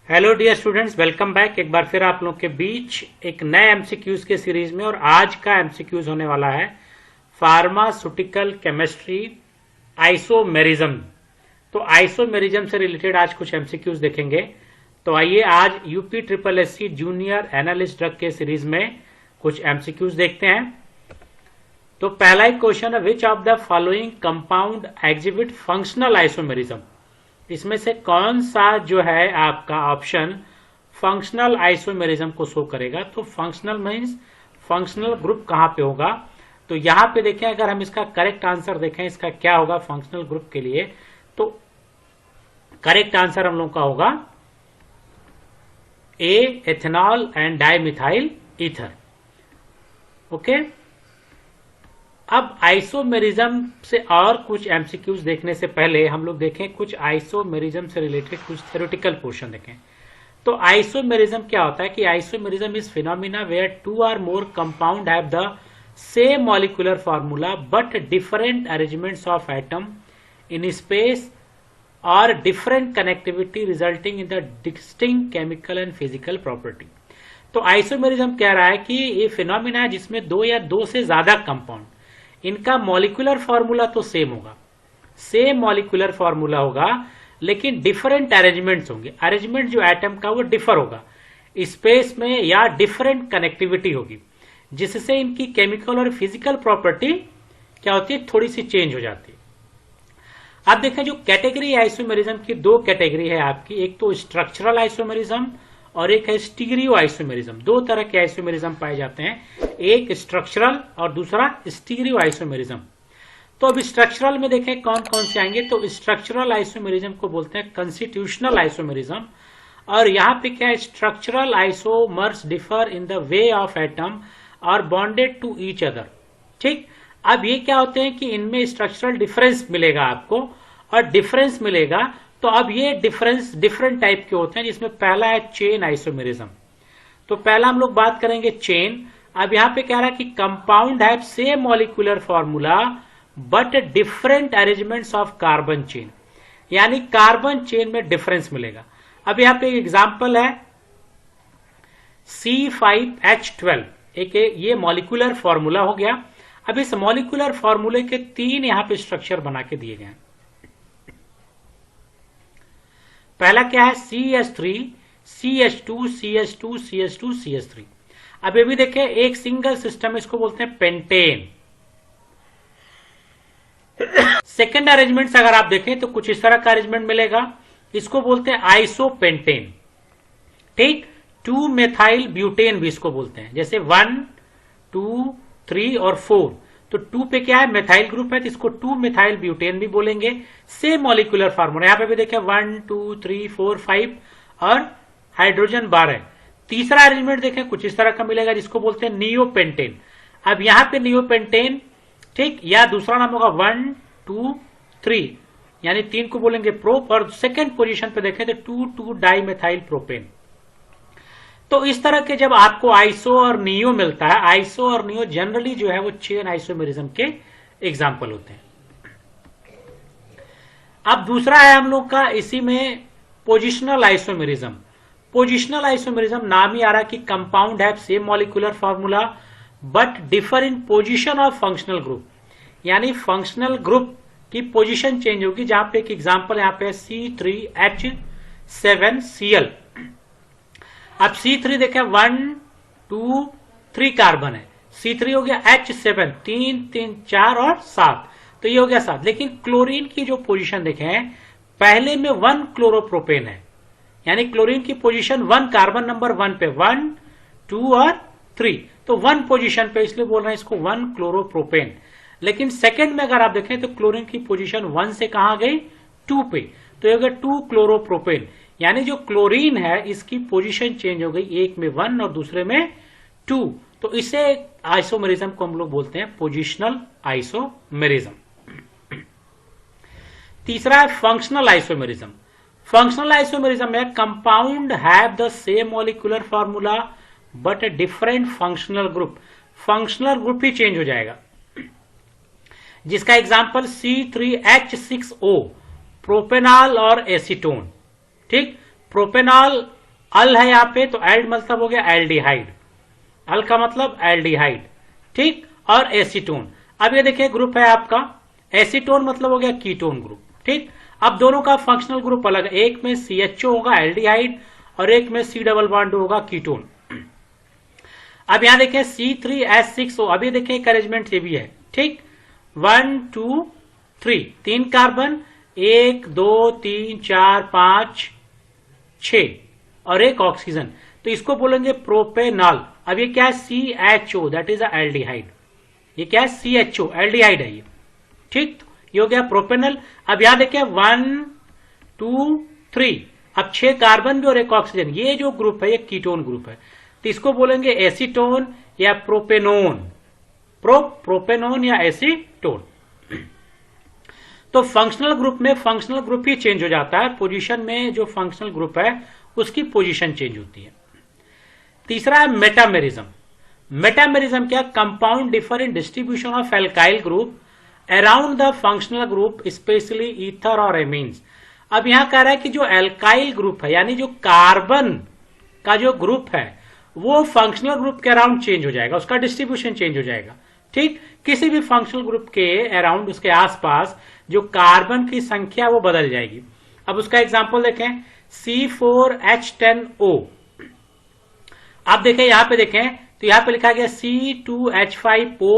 Hello dear students, welcome back एक बार फिर आप लोग के बीच एक नए एमसीक्यूज के सीरीज में। और आज का एमसीक्यूज होने वाला है फार्मास्यूटिकल केमिस्ट्री आइसोमेरिज्म। तो आइसोमेरिज्म से रिलेटेड आज कुछ एमसीक्यूज देखेंगे। तो आइए आज UP triple SC junior analyst drug के सीरीज में कुछ एमसीक्यूज देखते हैं। तो पहला ही क्वेश्चन है, विच of the following compound exhibit functional isomerism. इसमें से कौन सा जो है आपका ऑप्शन फंक्शनल आइसोमेरिज्म को शो करेगा। तो फंक्शनल मीन्स फंक्शनल ग्रुप कहां पे होगा। तो यहां पे देखें, अगर हम इसका करेक्ट आंसर देखें इसका क्या होगा फंक्शनल ग्रुप के लिए, तो करेक्ट आंसर हम लोग का होगा A, ethanol and dimethyl ether. Okay, अब आइसोमेरिज्म से और कुछ एमसीक्यूज देखने से पहले हम लोग देखें कुछ आइसोमेरिज्म से रिलेटेड कुछ थ्योरेटिकल पोर्शन देखें। तो आइसोमेरिज्म क्या होता है कि isomerism is phenomena where two are more compound have the same molecular formula but different arrangements of atom in space और different connectivity resulting in the distinct chemical and physical property. तो isomerism कह रहा है कि ये phenomena है जिसमें दो या दो से ज्यादा कंपाउंड, इनका मॉलिक्यूलर फार्मूला तो सेम होगा, सेम मॉलिक्यूलर फार्मूला होगा, लेकिन डिफरेंट अरेंजमेंट्स होंगे। अरेंजमेंट जो एटम का वो डिफर होगा स्पेस में, या डिफरेंट कनेक्टिविटी होगी जिससे इनकी केमिकल और फिजिकल प्रॉपर्टी क्या होती है, थोड़ी सी चेंज हो जाती है। अब देखें जो कैटेगरी आइसोमेरिज्म की, दो कैटेगरी है आपकी, एक तो स्ट्रक्चरल आइसोमेरिज्म और एक है स्टीरियो आइसोमेरिज्म। दो तरह के आइसोमेरिज्म पाए जाते हैं, एक स्ट्रक्चरल और दूसरा स्टीरियो आइसोमेरिज्म। तो अब स्ट्रक्चरल में देखें कौन कौन से आएंगे। तो स्ट्रक्चरल आइसोमेरिज्म को बोलते हैं कंस्टिट्यूशनल आइसोमेरिज्म। और यहां पे क्या है, structural isomers differ in the way of atom और बॉन्डेड टू ईच अदर। ठीक, अब ये क्या होते हैं कि इनमें स्ट्रक्चरल डिफरेंस मिलेगा आपको, और डिफरेंस मिलेगा। तो अब ये डिफरेंस डिफरेंट टाइप के होते हैं, जिसमें पहला है चेन आइसोमेरिज्म। तो पहला हम लोग बात करेंगे चेन। अब यहां पे कह रहा है कि compound have same molecular formula but different arrangements of carbon chain, यानी कार्बन चेन में डिफरेंस मिलेगा। अब यहां पे एक एग्जांपल है C5H12, एक ये मॉलिक्यूलर फार्मूला हो गया। अब इस मॉलिक्यूलर फार्मूले के तीन यहां पे स्ट्रक्चर बना के दिए गए हैं। पहला क्या है, CH3 CH2 CH2 CH2 CH3। अब ये भी देखें एक सिंगल सिस्टम, इसको बोलते हैं पेंटेन। सेकेंड अरेंजमेंट अगर आप देखें तो कुछ इस तरह का अरेंजमेंट मिलेगा, इसको बोलते हैं आइसोपेंटेन। ठीक, 2 मेथाइल ब्यूटेन भी इसको बोलते हैं, जैसे 1 2 3 और 4। तो 2 पे क्या है, मेथाइल ग्रुप है, तो इसको 2 मेथाइल ब्यूटेन भी बोलेंगे। सेम मॉलिक्यूलर फार्मूला, यहां पे भी देखें 1 2 3 4 5 और हाइड्रोजन 12। तीसरा अरेंजमेंट देखें कुछ इस तरह का मिलेगा, जिसको बोलते हैं नियोपेंटेन। अब यहां पे नियोपेंटेन, ठीक, या दूसरा नाम होगा 1 2 3, यानी 3 को बोलेंगे प्रोप। और सेकेंड पोजीशन पे देखें तो 2 डाई मेथाइल प्रोपेन। तो इस तरह के जब आपको आइसो और नियो मिलता है, आइसो और नियो जनरली जो है वो चेन आइसोमेरिज्म के एग्जाम्पल होते हैं। अब दूसरा है हम लोग का इसी में पोजिशनल आइसोमेरिज्म। पोजिशनल आइसोमेरिज्म नाम ही आ रहा है कि कंपाउंड है same molecular formula but differ in position of functional group, यानी फंक्शनल ग्रुप की पोजिशन चेंज होगी। जहां पे एक एग्जाम्पल यहां पे C3H7Cl। अब C3 देखें 1 2 3 कार्बन है, C3 हो गया H7, 3 3 4 और 7, तो ये हो गया 7। लेकिन क्लोरीन की जो पोजीशन देखें, पहले में 1 क्लोरोप्रोपेन है, यानी क्लोरीन की पोजीशन 1, कार्बन नंबर 1 पे 1 2 और 3, तो 1 पोजीशन पे, इसलिए बोल रहे हैं इसको 1 क्लोरोप्रोपेन। लेकिन सेकंड में अगर आप देखें तो क्लोरीन की पोजीशन 1 से कहां गई, 2 पे, तो ये हो गया 2 क्लोरोप्रोपेन, यानी जो क्लोरीन है इसकी पोजीशन चेंज हो गई, एक में 1 और दूसरे में 2। तो इसे आइसोमेरिज्म को हम लोग बोलते हैं पोजिशनल आइसोमेरिज्म। तीसरा है फंक्शनल आइसोमेरिज्म। फंक्शनल आइसोमेरिज्म में compound have the same molecular formula but different functional group, functional group he change हो जाएगा। जिसका एग्जांपल C3H6O, प्रोपेनॉल और एसीटोन। ठीक, प्रोपेनॉल अल है यहाँ पे, तो एल्ड मतलब हो गया एल्डिहाइड, अल का मतलब एल्डिहाइड, ठीक। और एसीटोन, अब ये देखिए ग्रुप है आपका, एसीटोन मतलब हो गया कीटोन ग्रुप, ठीक। अब दोनों का फंक्शनल ग्रुप अलग है, एक में CHO होगा एल्डिहाइड और एक में C डबल बॉन्ड होगा कीटोन। अब यहां देखें C3H6O, अभी देखें अरेंजमेंट ये भी है, ठीक। 1 2 3, 3 कार्बन, 1 2 3 4 5 6 और एक ऑक्सीजन, तो इसको बोलेंगे प्रोपेनॉल। अब ये क्या है, CHO, दैट इज एल्डिहाइड, ये क्या है CHO, एल्डिहाइड है ये, ठीक। ये हो गया प्रोपेनॉल। अब यहां देखें 1 2 3, अब 6 कार्बन भी और एक ऑक्सीजन, ये जो ग्रुप है ये कीटोन ग्रुप है, तो इसको बोलेंगे एसीटोन या प्रोपेनोन, प्रोपेनोन या एसीटोन। तो फंक्शनल ग्रुप में फंक्शनल ग्रुप ही चेंज हो जाता है, पोजीशन में जो फंक्शनल ग्रुप है उसकी पोजीशन चेंज होती है। तीसरा है मेटामेरिज्म। मेटामेरिज्म क्या, compound differ in distribution of alkyl group around the functional group, specially ether और एमीन्स। अब यहां कह रहा है कि जो एल्काइल ग्रुप है, यानी जो कार्बन का जो ग्रुप है वो फंक्शनल ग्रुप के अराउंड चेंज हो जाएगा, उसका डिस्ट्रीब्यूशन चेंज हो जाएगा, ठीक। किसी भी फंक्शनल ग्रुप के अराउंड, उसके आसपास जो कार्बन की संख्या वो बदल जाएगी। अब उसका एग्जांपल देखें, C4H10O, आप देखें यहां पे देखें तो यहां पे लिखा गया C2H5O,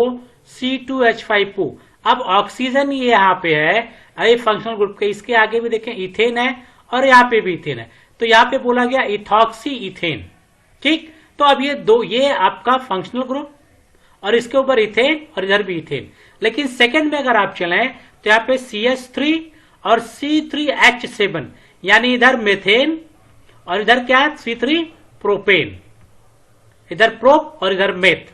C2H5O। अब ऑक्सीजन ये यहां पे है, ये फंक्शनल ग्रुप के, इसके आगे भी देखें इथेन है और यहां पे भी इथेन है, तो यहां पे बोला गया इथॉक्सी इथेन, ठीक। तो अब ये दो, ये आपका फंक्शनल ग्रुप और इसके ऊपर इथेन और इधर भी इथेन। लेकिन सेकंड में अगर आप चलें तो यहाँ पे CH3 और C3H7, यानी इधर मेथेन और इधर क्या है C3 प्रोपेन, इधर प्रोप और इधर मेथ,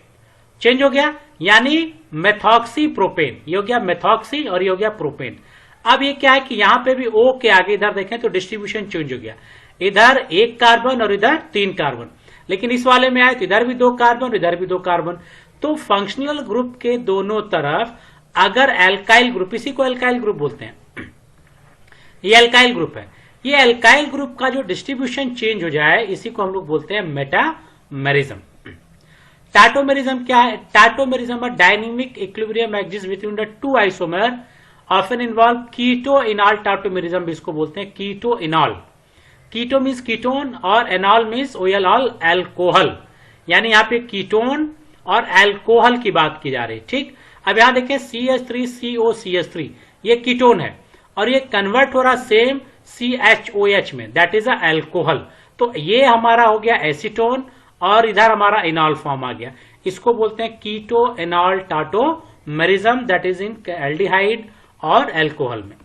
चेंज हो गया, यानी मेथॉक्सी प्रोपेन, ये हो गया मेथॉक्सी और ये हो गया प्रोपेन। अब ये क्या है कि यहां पे भी O के आगे इधर देखें तो डिस्ट्रीब्यूशन चेंज हो गया, इधर 1 कार्बन और इधर 3 कार्बन, लेकिन इस वाले में आए तो इधर भी 2 कार्बन और इधर भी 2 कार्बन। तो फंक्शनल ग्रुप के दोनों तरफ अगर एल्काइल ग्रुप, इसी को एल्काइल ग्रुप बोलते हैं, ये एल्काइल ग्रुप है, ये एल्काइल ग्रुप का जो डिस्ट्रीब्यूशन चेंज हो जाए इसी को हम लोग बोलते हैं मेटामेरिज्म। टाटोमेरिज्म क्या है, tautomerism dynamic equilibrium exist between the two isomer often involve keto enol tautomerism भी इसको बोलते हैं keto enol. Keto means ketone और एनॉल मीन्स OL एल्कोहल, यानी यहाँ पे कीटोन और एल्कोहल की बात की जा रही, ठीक। अब यहां देखें CH3COCH3, ये कीटोन है और ये कन्वर्ट हो रहा सेम CHOH में, दैट इज अ एल्कोहल, तो ये हमारा हो गया एसीटोन और इधर हमारा इनॉल फॉर्म आ गया, इसको बोलते हैं keto enol tautomerism, that is in aldehyde और एल्कोहल में।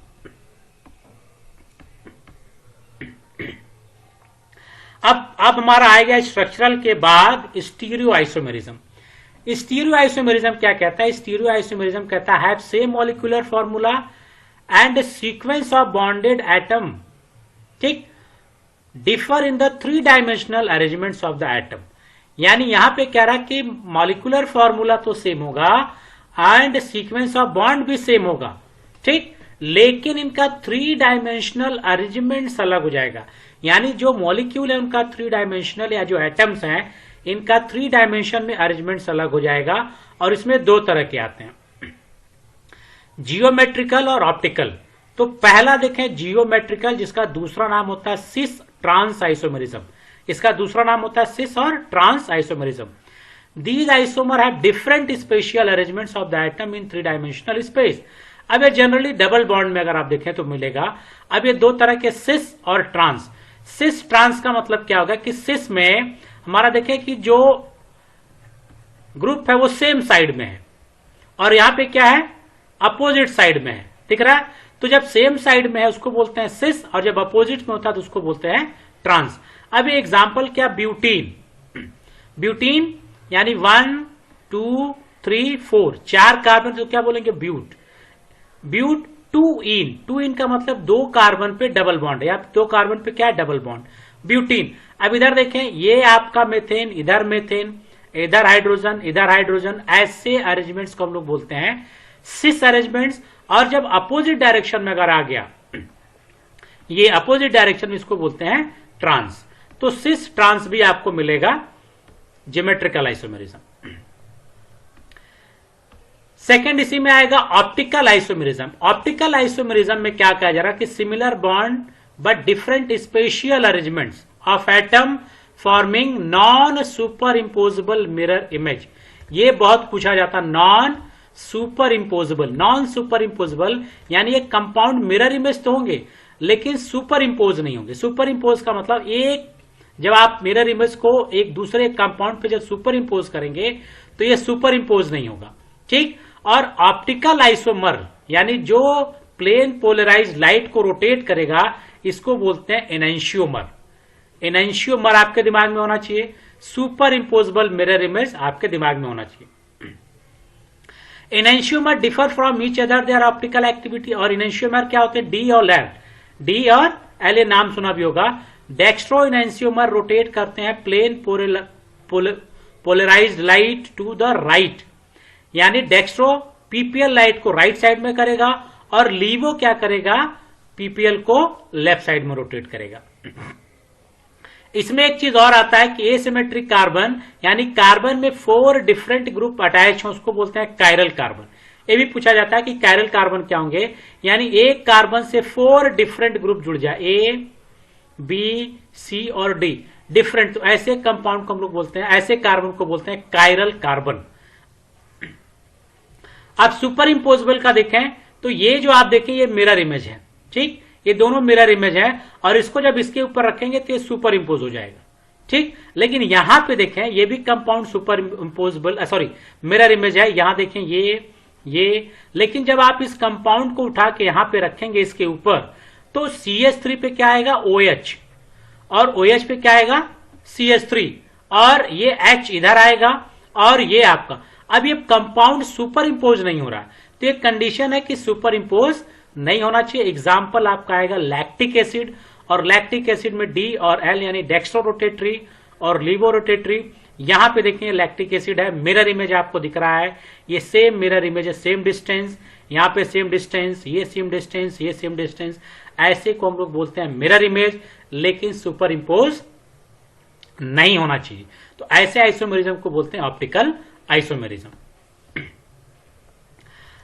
अब हमारा आएगा स्ट्रक्चरल के बाद स्टीरियो आइसोमेरिज्म। स्टीरियो आइसोमेरिज्म क्या कहता है, स्टीरियो आइसोमेरिज्म कहता है same molecular formula and sequence of bonded atom, ठीक, differ in the 3 dimensional arrangements of the atom. यानी यहां पे कह रहा है कि मॉलिक्यूलर फॉर्मूला तो सेम होगा एंड सीक्वेंस ऑफ बॉन्ड भी सेम होगा, ठीक, लेकिन इनका 3 डायमेंशनल अरेंजमेंट्स अलग हो जाएगा। यानी जो मॉलिक्यूल है उनका 3 डायमेंशनल, या जो एटम्स हैं इनका 3 डायमेंशन में अरेंजमेंट्स अलग हो जाएगा, और इसमें 2 तरह के आते हैं, जियोमेट्रिकल और ऑप्टिकल। तो पहला देखें जियोमेट्रिकल, जिसका दूसरा नाम होता है सिस ट्रांस आइसोमेरिज्म, इसका दूसरा नाम होता है सिस और trans isomerism. These isomer have different spatial arrangements of the atom in 3 dimensional space. अब ये जनरली डबल बॉन्ड में अगर आप देखें तो मिलेगा। अब ये 2 तरह के सिस और ट्रांस। सिस ट्रांस का मतलब क्या होगा कि सिस में हमारा देखें कि जो ग्रुप है वो सेम साइड में है और यहां पे क्या है अपोजिट साइड में है, दिख रहा है। तो जब सेम साइड में है उसको बोलते हैं सिस, और जब अपोजिट में होता है तो उसको बोलते हैं ट्रांस। अब ये एग्जांपल क्या, ब्यूटीन, ब्यूटीन यानी 1 2 3 4 4 कार्बन, तो क्या बोलेंगे ब्यूट, ब्यूट। 2 इन का मतलब 2 कार्बन पे डबल बॉन्ड, या 2 कार्बन पे क्या है डबल बॉन्ड, ब्यूटीन। अब इधर देखें ये आपका मेथेन, इधर मेथेन, इधर हाइड्रोजन, इधर हाइड्रोजन, ऐसे अरेंजमेंट्स को हम लोग बोलते हैं सिस अरेंजमेंट्स। और जब अपोजिट डायरेक्शन में अगर आ गया, ये अपोजिट डायरेक्शन में इसको बोलते हैं ट्रांस। तो सिस ट्रांस भी आपको मिलेगा ज्योमेट्रिकल आइसोमेरिज्म। सेकेंड इसी में आएगा ऑप्टिकल आइसोमेरिज्म। ऑप्टिकल आइसोमेरिज्म में क्या कहा जा रहा है कि similar bond but different spatial arrangements of atom forming non superimposable mirror image. ये बहुत पूछा जाता, non superimposable. Non superimposable यानी ये कंपाउंड मिरर इमेज तो होंगे लेकिन सुपर इम्पोज नहीं होंगे। सुपर इम्पोज का मतलब एक, जब आप मिरर इमेज को एक दूसरे कंपाउंड पे जब सुपर इम्पोज करेंगे तो ये सुपर इम्पोज नहीं होगा, ठीक। और ऑप्टिकल आइसोमर यानी जो प्लेन पोलराइज्ड लाइट को रोटेट करेगा इसको बोलते हैं एनेंशियोमर। एनेंशियोमर आपके दिमाग में होना चाहिए, सुपर इम्पोजेबल मिरर इमेज आपके दिमाग में होना चाहिए। Enantiomer differ from each other their optical activity. और एनेंशियोमर क्या होते हैं, डी और एल। डी और एल ये नाम सुना भी होगा। डेक्स्ट्रो एनेंशियोमर रोटेट करते हैं plane polarised light to the right, यानी डेक्स्ट्रो पीपीएल लाइट को राइट साइड में करेगा और लीवो क्या करेगा, पीपीएल को लेफ्ट साइड में रोटेट करेगा। इसमें एक चीज और आता है कि एसिमेट्रिक कार्बन यानी कार्बन में 4 डिफरेंट ग्रुप अटैच हो उसको बोलते हैं कायरल कार्बन। ये भी पूछा जाता है कि कायरल कार्बन क्या होंगे, यानी एक कार्बन से 4 डिफरेंट ग्रुप जुड़ जाए, ए बी सी और डी डिफरेंट, तो ऐसे कंपाउंड को हम लोग बोलते हैं, ऐसे कार्बन को बोलते हैं कायरल कार्बन। आप सुपर इम्पोजेबल का देखें तो ये जो आप देखें ये मिरर इमेज है, ठीक, ये दोनों मिरर इमेज है और इसको जब इसके ऊपर रखेंगे तो ये सुपर इम्पोज हो जाएगा, ठीक। लेकिन यहां पे देखें ये भी compound super imposable sorry mirror image है, यहां देखें ये, लेकिन जब आप इस कंपाउंड को उठा के यहां पे रखेंगे इसके ऊपर तो CH3 पे क्या आएगा, OH, और OH पे क्या आएगा, CH3, और ये H इधर आएगा और ये आपका, अब ये कंपाउंड सुपर इम्पोज नहीं हो रहा, तो एक कंडीशन है कि सुपर इम्पोज नहीं होना चाहिए। एग्जाम्पल आपका आएगा लैक्टिक एसिड, और लैक्टिक एसिड में D और L यानी डेक्स्ट्रो रोटेटरी और लीवो रोटेटरी। यहां पे देखिए लैक्टिक एसिड है, मिरर इमेज आपको दिख रहा है, ये सेम मिरर इमेज है, सेम डिस्टेंस, यहां पे सेम डिस्टेंस, ये सेम डिस्टेंस, ये सेम डिस्टेंस, ऐसे को हम लोग बोलते हैं मिरर इमेज, लेकिन सुपर इम्पोज नहीं होना चाहिए। तो ऐसे आइसोमेरिज्म को बोलते हैं ऑप्टिकल आइसोमेरिज्म।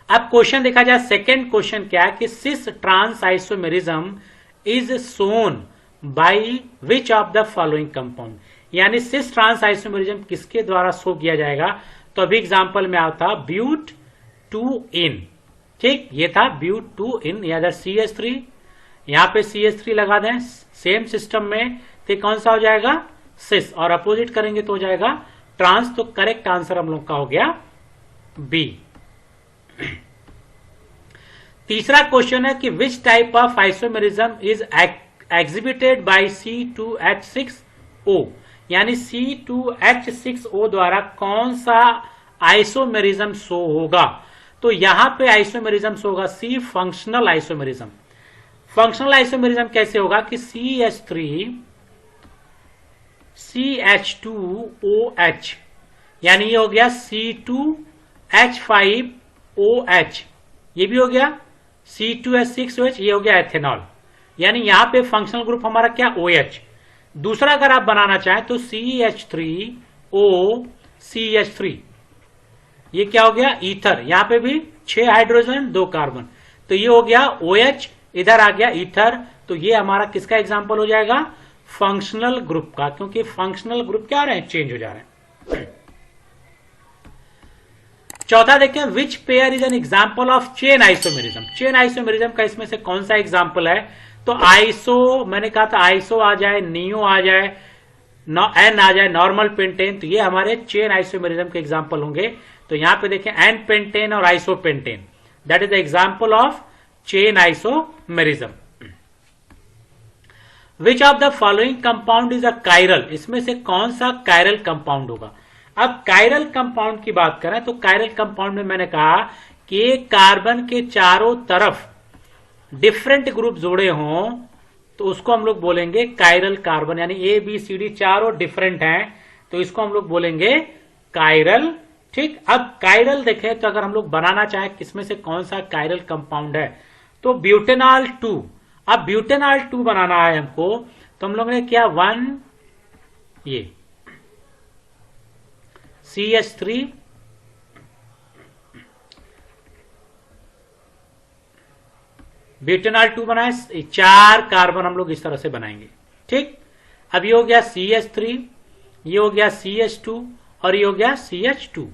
अब क्वेश्चन देखा जाए, सेकेंड क्वेश्चन क्या है कि cis trans isomerism is shown by which of the following compound, यानी सिस ट्रांस आइसोमेरिज्म किसके द्वारा शो किया जाएगा। तो अभी एग्जांपल में आता ब्यूट 2इन, ठीक, ये था ब्यूट 2इन, या CH3, यहां पे CH3 लगा दें सेम सिस्टम में, तो कौन सा हो जाएगा, सिस, और अपोजिट करेंगे तो हो जाएगा ट्रांस। तो करेक्ट आंसर हम लोग का हो गया बी। तीसरा क्वेश्चन है कि which type of isomerism is exhibited by C2H6O, यानी C2H6O द्वारा कौन सा आइसोमेरिज्म शो होगा। तो यहां पे आइसोमेरिज्म शो होगा सी फंक्शनल आइसोमेरिज्म। फंक्शनल आइसोमेरिज्म कैसे होगा कि CH3 CH2OH, यानी ये हो गया C2H5OH, ये भी हो गया C2H6OH, ये हो गया एथेनॉल, यानी यहां पे फंक्शनल ग्रुप हमारा क्या, OH। दूसरा अगर आप बनाना चाहें तो CH3OCH3, ये क्या हो गया, ईथर, यहां पे भी 6 हाइड्रोजन 2 कार्बन, तो ये हो गया OH, इधर आ गया ईथर, तो ये हमारा किसका एग्जाम्पल हो जाएगा, फंक्शनल ग्रुप का, क्योंकि फंक्शनल ग्रुप क्या हो रहे हैं, चेंज हो जा रहे हैं। चौथा देखें, which pair is an example of chain isomerism. Chain isomerism का इसमें से कौन सा एग्जाम्पल है, तो आइसो, मैंने कहा था आइसो आ जाए, नियो आ जाए, एन आ जाए, नॉर्मल पेंटेन, तो ये हमारे चेन आइसोमेरिज्म के एग्जाम्पल होंगे। तो यहां पे देखें एन पेंटेन और iso pentane, that is the example of chain isomerism. Which of the following compound is a chiral, इसमें से कौन सा कायरल कंपाउंड होगा। अब कायरल कंपाउंड की बात करें तो कायरल कंपाउंड में मैंने कहा कि कार्बन के चारों तरफ डिफरेंट ग्रुप जोड़े हों तो उसको हम लोग बोलेंगे कायरल कार्बन, यानी ABCD चारों डिफरेंट हैं तो इसको हम लोग बोलेंगे कायरल, ठीक। अब कायरल देखें तो अगर हम लोग बनाना चाहें किसमें से कौन सा कायरल कंपाउंड है, तो ब्यूटेनॉल 2। अब ब्यूटेनॉल 2 बनाना है हमको, तो हम लोग ने क्या 1 ये CH3 ब्यूटेनॉल 2 बनाए, 4 कार्बन हम लोग इस तरह से बनाएंगे। ठीक, अब ये हो गया CH3, ये हो गया CH2 और ये हो गया CH2।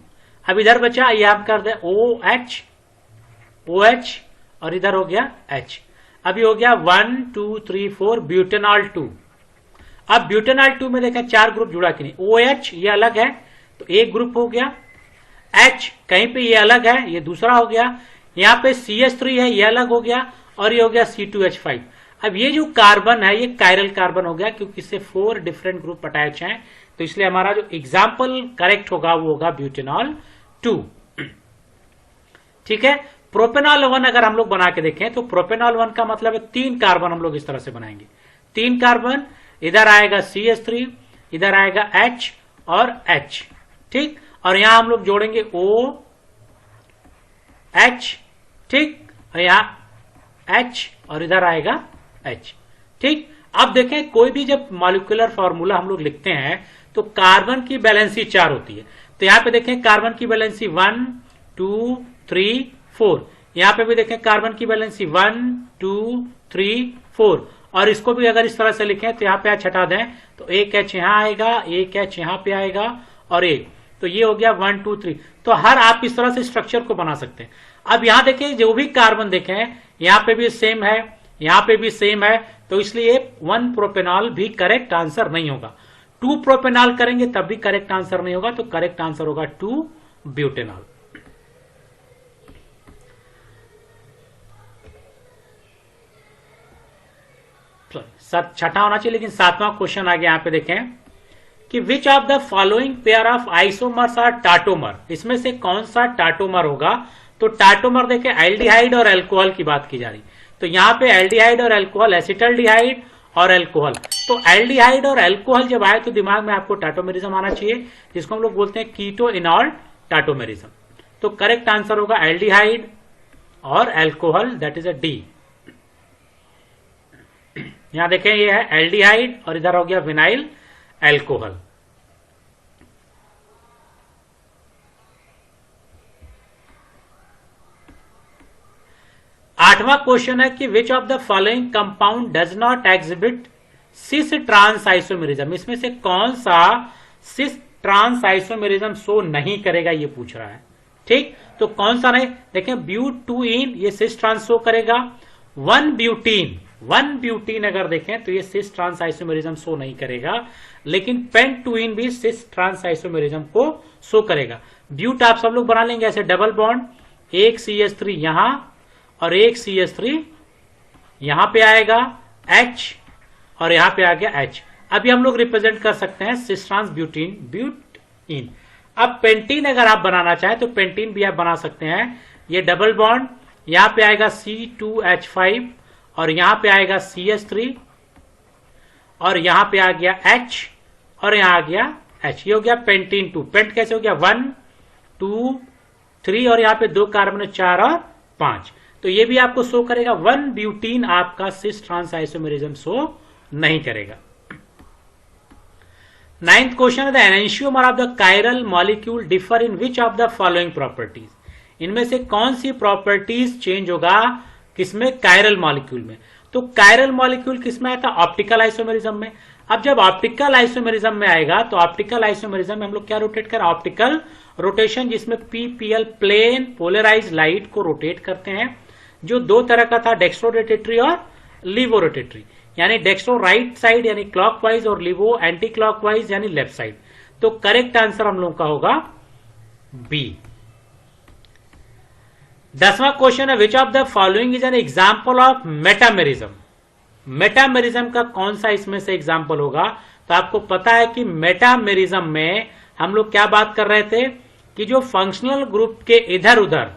अब इधर बचा, ये हम कर दे OH OH और इधर हो गया H। अब ये हो गया 1 2 3 4 ब्यूटेनॉल 2। अब ब्यूटेनॉल 2 में देखें 4 ग्रुप जुड़ा कि नहीं, OH ये अलग है तो एक ग्रुप हो गया, H कहीं पे ये अलग है, ये दूसरा हो गया, यहाँ पे CH3 है ये अलग हो गया और ये हो गया C2H5। अब ये जो कार्बन है ये कायरल कार्बन हो गया क्योंकि इससे 4 डिफरेंट ग्रुप अटैच हैं, तो इसलिए हमारा जो एग्जाम्पल करेक्ट होगा वो होगा ब्यूटेनॉल 2। ठीक है, प्रोपेनॉल 1 अगर हम लोग बना के देखें तो प्रोपेनॉल 1 का मतलब है 3 कार्बन हम लोग इस तरह से बनाएंगे। 3 कार्बन, इधर आएगा CH3, इधर आएगा H और H। ठीक, और यहां हम लोग जोड़ेंगे OH। ठीक, और यहां H और इधर आएगा H। ठीक, अब देखें कोई भी जब मॉलिक्यूलर फॉर्मूला हम लोग लिखते हैं तो कार्बन की बैलेंसी 4 होती है, तो यहां पे देखें कार्बन की बैलेंसी 1 2 3 4, यहां पे भी देखें कार्बन की बैलेंसी 1 2 3 4, और इसको भी अगर इस तरह से लिखें तो यहां पे H हटा दें तो एक H यहां आएगा, एक H यहां पे आएगा और एक, तो ये हो गया 1 2 3। तो हर आप इस तरह से स्ट्रक्चर को बना सकते हैं। अब यहां देखें जो भी कार्बन देखें यहां पे भी सेम है, यहां पे भी सेम है, तो इसलिए 1 प्रोपेनॉल भी करेक्ट आंसर नहीं होगा। 2 प्रोपेनॉल करेंगे तब भी करेक्ट आंसर नहीं होगा, तो करेक्ट आंसर होगा 2 ब्यूटेनॉल। छठा होना चाहिए लेकिन 7वां क्वेश्चन आगे यहां पे देखें कि which of the following pair of isomers are tautomer, इसमें से कौन सा टाटोमर होगा। तो टाटोमर देखें एल्डिहाइड और अल्कोहल की बात की जा रही, तो यहां पे एल्डिहाइड और अल्कोहल, एसिटल्डिहाइड और अल्कोहल। तो एल्डिहाइड और अल्कोहल जब आए तो दिमाग में आपको टाटोमेरिज्म आना चाहिए, जिसको हम लोग बोलते हैं कीटो इनॉल टाटोमेरिज्म। तो करेक्ट आंसर होगा एल्डिहाइड और alcohol, that is a D. यहां देखें ये है एल्डिहाइड और इधर हो गया विनाइल अल्कोहल। आठवां क्वेश्चन है कि which of the following compound does not exhibit cis trans isomerism, इसमें से कौन सा सिस ट्रांस आइसोमेरिज्म शो नहीं करेगा ये पूछ रहा है। ठीक, तो कौन सा नहीं, देखें ब्यूटूइन ये सिस ट्रांस शो करेगा, 1 ब्यूटीन अगर देखें तो ये सिस ट्रांस आइसोमेरिज्म शो नहीं करेगा, लेकिन पेंटुइन भी सिस ट्रांस आइसोमेरिज्म को शो करेगा। ब्यूट आप सब लोग बना लेंगे ऐसे डबल बॉन्ड, एक CH3 यहां और एक CH3 यहां पे आएगा H और यहां पे आ गया H। अभी हम लोग रिप्रेजेंट कर सकते हैं सिस ट्रांस ब्यूटीन। अब पेंटीन अगर आप बनाना चाहें तो पेंटीन भी आप बना सकते हैं, ये डबल बॉन्ड यहां पे आएगा C2H5 और यहां पे आएगा CH3 और यहां पे आ गया H और यहां आ गया H, ये हो गया पेंटीन 2। पेंट कैसे हो गया 1 2 3 और यहां पे 2 कार्बन 4 और 5, तो ये भी आपको शो करेगा। 1 ब्यूटीन आपका सिस ट्रांस आइसोमेरिज्म शो नहीं करेगा। 9th क्वेश्चन है the enantiomer of the chiral molecule differ in which of the following properties, इनमें से कौन सी प्रॉपर्टीज चेंज होगा किसमें, कायरल मॉलिक्यूल में। तो कायरल मॉलिक्यूल किसमें आता है, ऑप्टिकल आइसोमेरिज्म में। अब जब ऑप्टिकल आइसोमेरिज्म में आएगा तो ऑप्टिकल आइसोमेरिज्म में हम लोग क्या रोटेट करें, ऑप्टिकल रोटेशन, जिसमें PPL प्लेन पोलराइज लाइट को रोटेट करते हैं, जो 2 तरह का था, डेक्स्ट्रो रोटेटरी और लिवो रोटेटरी, यानी डेक्स्ट्रो राइट साइड यानी क्लॉकवाइज और लिवो एंटी क्लॉकवाइज यानी लेफ्ट साइड। तो करेक्ट आंसर हम लोग का होगा बी। 10वां क्वेश्चन है विच of the following is an example of metamerism. Metamerism का कौन सा इसमें से एग्जाम्पल होगा। तो आपको पता है कि मेटामेरिज्म में हम लोग क्या बात कर रहे थे कि जो फंक्शनल ग्रुप के इधर उधर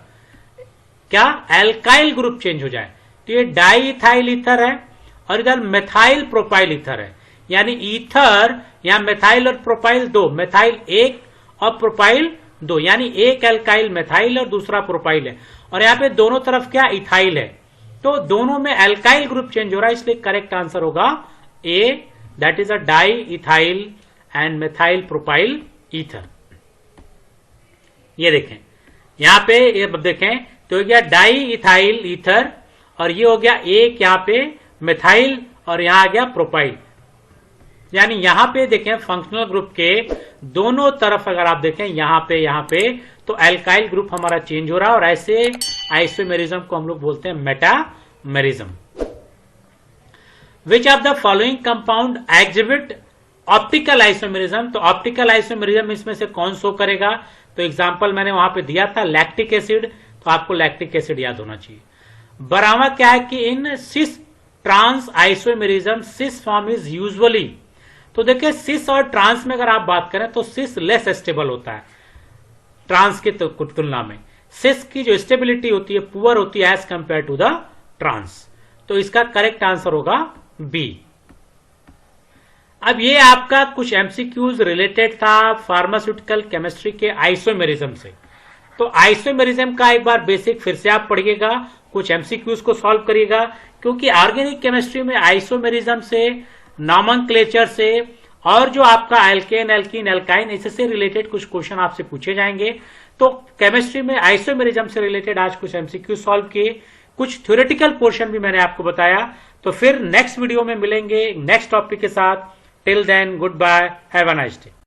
क्या एल्काइल ग्रुप चेंज हो जाए, तो ये डाई इथाइल ईथर है और इधर मेथाइल प्रोपाइल ईथर है, यानी ईथर यहां मेथाइल और प्रोपाइल 2, मेथाइल 1 और प्रोपाइल 2, यानी एक एल्काइल मेथाइल और दूसरा प्रोपाइल है, और यहां पे दोनों तरफ क्या इथाइल है, तो दोनों में एल्काइल ग्रुप चेंज हो रहा है, इसलिए करेक्ट आंसर होगा A, that is a diethyl and methyl propyl ether. ये देखें यहां पे, ये देखें तो हो गया डाई इथाइल ईथर, और ये हो गया एक यहां पे मेथाइल, और यहां आ गया प्रोपाइल। यानी यहां पे देखें फंक्शनल ग्रुप के दोनों तरफ अगर आप देखें यहां पे तो एल्काइल ग्रुप हमारा चेंज हो रहा है, और ऐसे आइसोमेरिज्म को हम लोग बोलते हैं metamerism. Which of the following compound exhibit optical isomerism? तो ऑप्टिकल आइसोमेरिज्म इसमें से कौन शो करेगा? तो एग्जांपल मैंने वहां पे दिया था लैक्टिक एसिड, तो आपको लैक्टिक एसिड याद होना चाहिए। बरामद क्या है कि in cis trans isomerism cis form is usually, तो देखिए सिस और ट्रांस में अगर आप बात करें तो सिस लेस स्टेबल होता है ट्रांस की तुलना में। सिस की जो स्टेबिलिटी होती है पुअर होती है as compare to the trans. तो इसका करेक्ट आंसर होगा बी। अब ये आपका कुछ एमसीक्यूज रिलेटेड था फार्मास्यूटिकल केमिस्ट्री के आइसोमेरिज्म से। तो आइसोमेरिज्म का एक बार बेसिक फिर से आप पढ़िएगा, कुछ एमसीक्यूज को सॉल्व करिएगा, क्योंकि ऑर्गेनिक केमिस्ट्री में आइसोमेरिज्म से, नॉमेनक्लेचर से, और जो आपका एल्केन, एल्कीन, एल्काइन, इससे रिलेटेड कुछ क्वेश्चन आपसे पूछे जाएंगे। तो केमिस्ट्री में आइसोमेरिज्म से रिलेटेड आज कुछ एमसीक्यू सॉल्व किए, कुछ थ्योरेटिकल पोर्शन भी मैंने आपको बताया। तो फिर नेक्स्ट वीडियो में मिलेंगे नेक्स्ट टॉपिक के साथ। Till then goodbye, have a nice day.